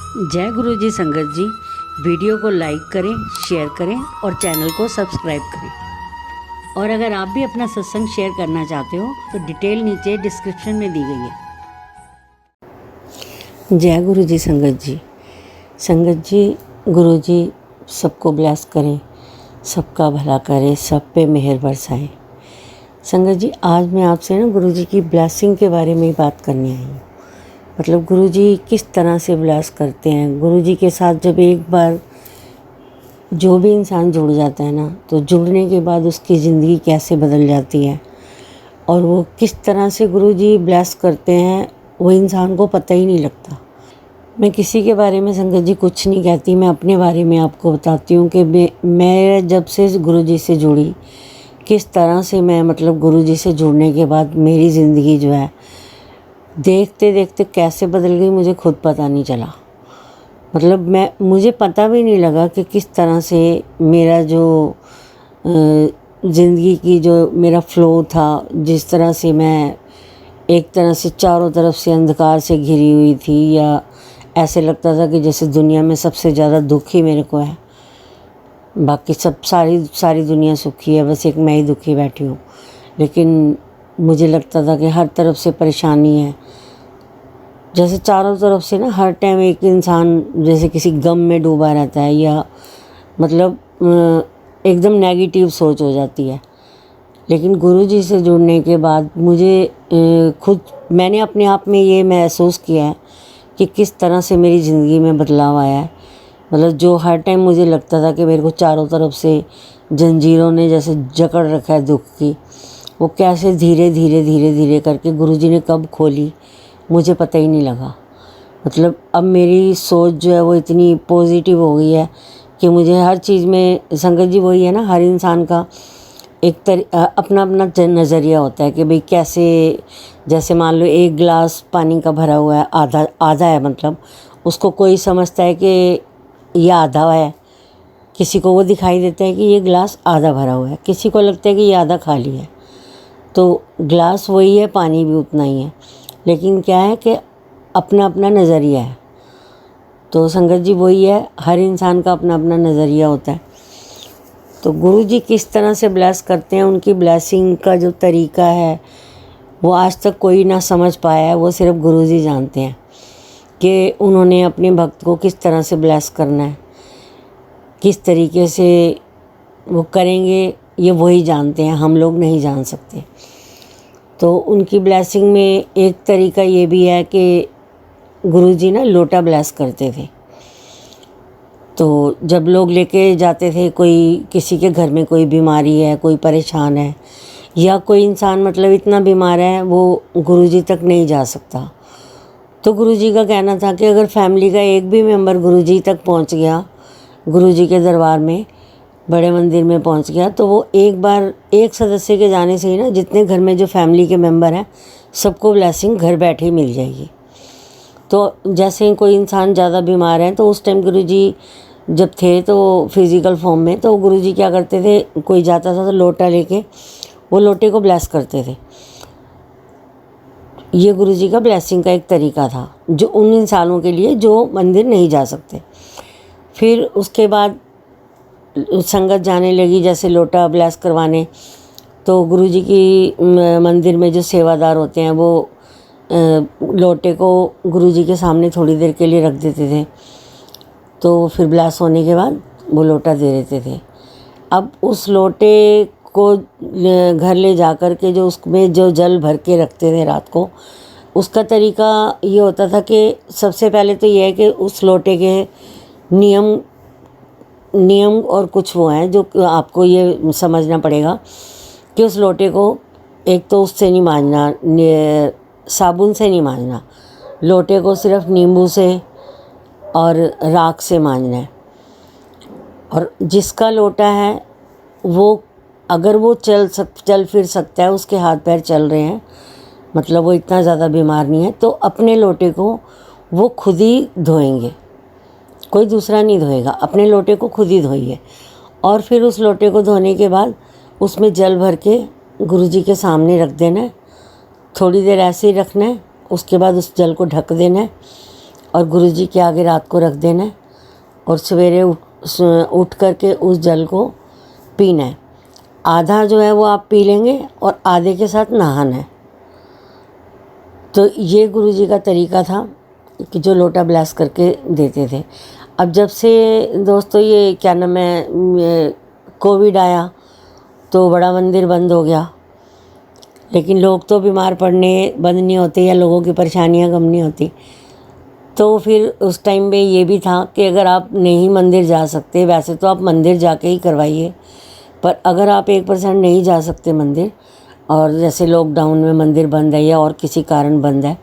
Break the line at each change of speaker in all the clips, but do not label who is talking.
जय गुरु जी संगत जी। वीडियो को लाइक करें, शेयर करें और चैनल को सब्सक्राइब करें। और अगर आप भी अपना सत्संग शेयर करना चाहते हो तो डिटेल नीचे डिस्क्रिप्शन में दी गई है। जय गुरु जी संगत जी। संगत जी, गुरु जी सबको ब्लेस करें, सबका भला करें, सब पे मेहर बरसाएं। संगत जी, आज मैं आपसे गुरु जी की ब्लेसिंग के बारे में बात करने आई हूँ। मतलब गुरुजी किस तरह से ब्लेस करते हैं। गुरुजी के साथ जब एक बार जो भी इंसान जुड़ जाता है ना, तो जुड़ने के बाद उसकी ज़िंदगी कैसे बदल जाती है और वो किस तरह से गुरुजी ब्लेस करते हैं, वो इंसान को पता ही नहीं लगता। मैं किसी के बारे में संगत जी कुछ नहीं कहती, मैं अपने बारे में आपको बताती हूँ कि मैं जब से गुरुजी से जुड़ी, किस तरह से मैं मतलब गुरुजी से जुड़ने के बाद मेरी ज़िंदगी जो है देखते देखते कैसे बदल गई, मुझे खुद पता नहीं चला। मतलब मुझे पता भी नहीं लगा कि किस तरह से मेरा जो ज़िंदगी की जो मेरा फ़्लो था, जिस तरह से मैं एक तरह से चारों तरफ से अंधकार से घिरी हुई थी, या ऐसे लगता था कि जैसे दुनिया में सबसे ज़्यादा दुख ही मेरे को है, बाकी सब सारी दुनिया सुखी है, बस एक मैं ही दुखी बैठी हूँ। लेकिन मुझे लगता था कि हर तरफ से परेशानी है, जैसे चारों तरफ से ना हर टाइम एक इंसान जैसे किसी गम में डूबा रहता है, या मतलब एकदम नेगेटिव सोच हो जाती है। लेकिन गुरुजी से जुड़ने के बाद मुझे मैंने अपने आप में ये महसूस किया है कि किस तरह से मेरी ज़िंदगी में बदलाव आया है। मतलब जो हर टाइम मुझे लगता था कि मेरे को चारों तरफ से जंजीरों ने जैसे जकड़ रखा है दुख की, वो कैसे धीरे धीरे करके गुरुजी ने कब खोली मुझे पता ही नहीं लगा। मतलब अब मेरी सोच जो है वो इतनी पॉजिटिव हो गई है कि मुझे हर चीज़ में संगत जी वही है ना, हर इंसान का एक अपना अपना नज़रिया होता है कि भाई कैसे, जैसे मान लो एक गिलास पानी का भरा हुआ है, आधा है, मतलब उसको कोई समझता है कि ये आधा है, किसी को वो दिखाई देता है कि ये गिलास आधा भरा हुआ है, किसी को लगता है कि ये आधा खाली है। तो गिलास वही है, पानी भी उतना ही है, लेकिन क्या है कि अपना अपना नज़रिया है। तो संगत जी वही है, हर इंसान का अपना अपना नज़रिया होता है। तो गुरुजी किस तरह से ब्लेस करते हैं, उनकी ब्लेसिंग का जो तरीका है वो आज तक कोई ना समझ पाया है, वो सिर्फ गुरुजी जानते हैं कि उन्होंने अपने भक्त को किस तरह से ब्लेस करना है, किस तरीके से वो करेंगे, ये वही जानते हैं, हम लोग नहीं जान सकते। तो उनकी ब्लेसिंग में एक तरीका ये भी है कि गुरुजी ना लोटा ब्लेस करते थे। तो जब लोग लेके जाते थे, कोई किसी के घर में कोई बीमारी है, कोई परेशान है, या कोई इंसान मतलब इतना बीमार है वो गुरुजी तक नहीं जा सकता, तो गुरुजी का कहना था कि अगर फैमिली का एक भी मेंबर गुरुजी तक पहुंच गया, गुरुजी के दरबार में बड़े मंदिर में पहुंच गया, तो वो एक बार एक सदस्य के जाने से ही ना जितने घर में जो फैमिली के मेंबर हैं सबको ब्लेसिंग घर बैठे ही मिल जाएगी। तो जैसे ही कोई इंसान ज़्यादा बीमार है, तो उस टाइम गुरुजी जब थे तो फिज़िकल फॉर्म में, तो गुरुजी क्या करते थे, कोई जाता था तो लोटा लेके वो लोटे को ब्लेस करते थे। ये गुरुजी का ब्लेसिंग का एक तरीका था, जो उन इंसानों के लिए जो मंदिर नहीं जा सकते। फिर उसके बाद संगत जाने लगी जैसे लोटा ब्लेस करवाने, तो गुरुजी की मंदिर में जो सेवादार होते हैं वो लोटे को गुरुजी के सामने थोड़ी देर के लिए रख देते थे, तो फिर ब्लेस होने के बाद वो लोटा दे देते थे। अब उस लोटे को घर ले जा कर के जो उसमें जो जल भर के रखते थे रात को, उसका तरीका ये होता था कि सबसे पहले तो ये है कि उस लोटे के नियम और कुछ वो हैं जो आपको ये समझना पड़ेगा कि उस लोटे को एक तो उससे नहीं मांजना, साबुन से नहीं मांजना, लोटे को सिर्फ नींबू से और राख से मांजना है। और जिसका लोटा है वो अगर वो चल फिर सकता है, उसके हाथ पैर चल रहे हैं, मतलब वो इतना ज़्यादा बीमार नहीं है, तो अपने लोटे को वो खुद ही धोएंगे, कोई दूसरा नहीं धोएगा, अपने लोटे को खुद ही धोइए। और फिर उस लोटे को धोने के बाद उसमें जल भर के गुरुजी के सामने रख देना है, थोड़ी देर ऐसे ही रखना है, उसके बाद उस जल को ढक देना है। और गुरुजी के आगे रात को रख देना है और सवेरे उठ करके उस जल को पीना है। आधा जो है वो आप पी लेंगे और आधे के साथ नहाना है। तो ये गुरुजी का तरीका था कि जो लोटा ब्लेस करके देते थे। अब जब से दोस्तों ये क्या नाम है कोविड आया तो बड़ा मंदिर बंद हो गया, लेकिन लोग तो बीमार पड़ने बंद नहीं होते या लोगों की परेशानियां कम नहीं होती। तो फिर उस टाइम में ये भी था कि अगर आप नहीं मंदिर जा सकते, वैसे तो आप मंदिर जाके ही करवाइए, पर अगर आप 1% नहीं जा सकते मंदिर, और जैसे लॉकडाउन में मंदिर बंद है या और किसी कारण बंद है,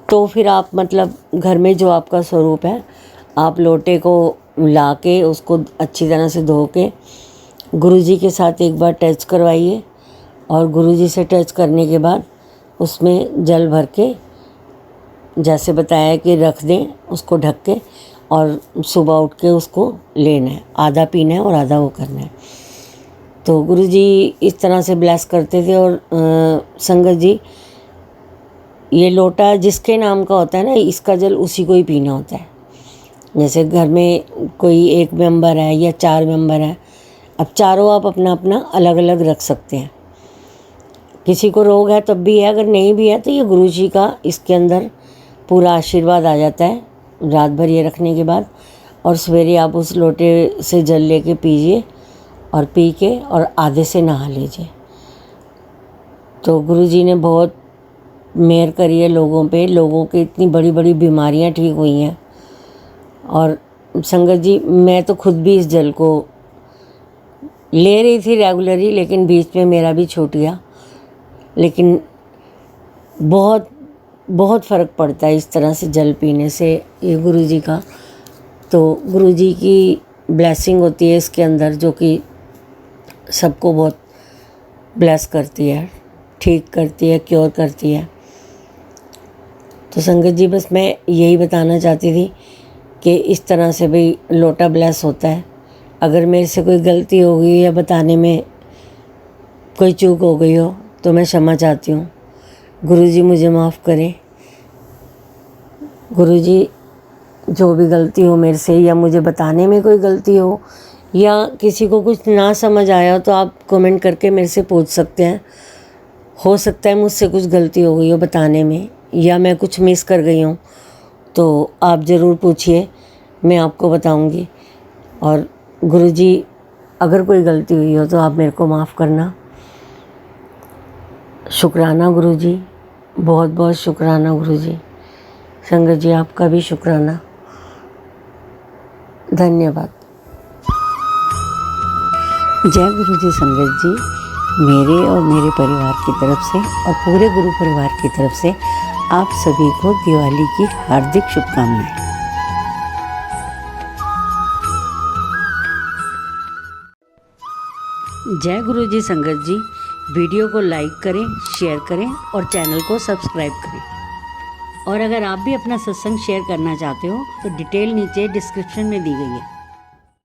तो फिर आप मतलब घर में जो आपका स्वरूप है, आप लोटे को ला के उसको अच्छी तरह से धो के गुरुजी के साथ एक बार टच करवाइए और गुरुजी से टच करने के बाद उसमें जल भर के जैसे बताया कि रख दें उसको ढक के, और सुबह उठ के उसको लेना है, आधा पीना है और आधा वो करना है। तो गुरुजी इस तरह से ब्लेस करते थे। और संगत जी, ये लोटा जिसके नाम का होता है ना, इसका जल उसी को ही पीना होता है। जैसे घर में कोई एक मेंबर है या 4 मेंबर है, अब चारों आप अपना अपना अलग अलग रख सकते हैं। किसी को रोग है तब भी है, अगर नहीं भी है तो ये गुरुजी का इसके अंदर पूरा आशीर्वाद आ जाता है रात भर ये रखने के बाद। और सवेरे आप उस लोटे से जल लेके पीजिए और पी के और आधे से नहा लीजिए। तो गुरुजी ने बहुत मेहर करी है लोगों पे, लोगों की इतनी बड़ी बड़ी बीमारियां ठीक हुई हैं। और संगत जी, मैं तो खुद भी इस जल को ले रही थी रेगुलरली, लेकिन बीच में मेरा भी छूट गया। लेकिन बहुत बहुत फ़र्क पड़ता है इस तरह से जल पीने से, ये गुरुजी का। तो गुरुजी की ब्लेसिंग होती है इसके अंदर, जो कि सबको बहुत ब्लेस करती है, ठीक करती है, क्योर करती है। तो संगत जी, बस मैं यही बताना चाहती थी कि इस तरह से भी लोटा ब्लेस होता है। अगर मेरे से कोई गलती हो गई या बताने में कोई चूक हो गई हो तो मैं क्षमा चाहती हूँ। गुरुजी मुझे माफ़ करें। गुरुजी, जो भी गलती हो मेरे से, या मुझे बताने में कोई गलती हो, या किसी को कुछ ना समझ आया हो, तो आप कमेंट करके मेरे से पूछ सकते हैं। हो सकता है मुझसे कुछ गलती हो गई हो बताने में, या मैं कुछ मिस कर गई हूँ, तो आप ज़रूर पूछिए, मैं आपको बताऊँगी। और गुरुजी, अगर कोई गलती हुई हो तो आप मेरे को माफ़ करना। शुक्राना गुरुजी, बहुत बहुत शुक्राना गुरुजी। संगत जी, आपका भी शुक्राना, धन्यवाद। जय गुरुजी संगत जी, मेरे और मेरे परिवार की तरफ से और पूरे गुरु परिवार की तरफ से आप सभी को दिवाली की हार्दिक शुभकामनाएं। जय गुरुजी संगत जी, वीडियो को लाइक करें, शेयर करें और चैनल को सब्सक्राइब करें। और अगर आप भी अपना सत्संग शेयर करना चाहते हो तो डिटेल नीचे डिस्क्रिप्शन में दी गई है।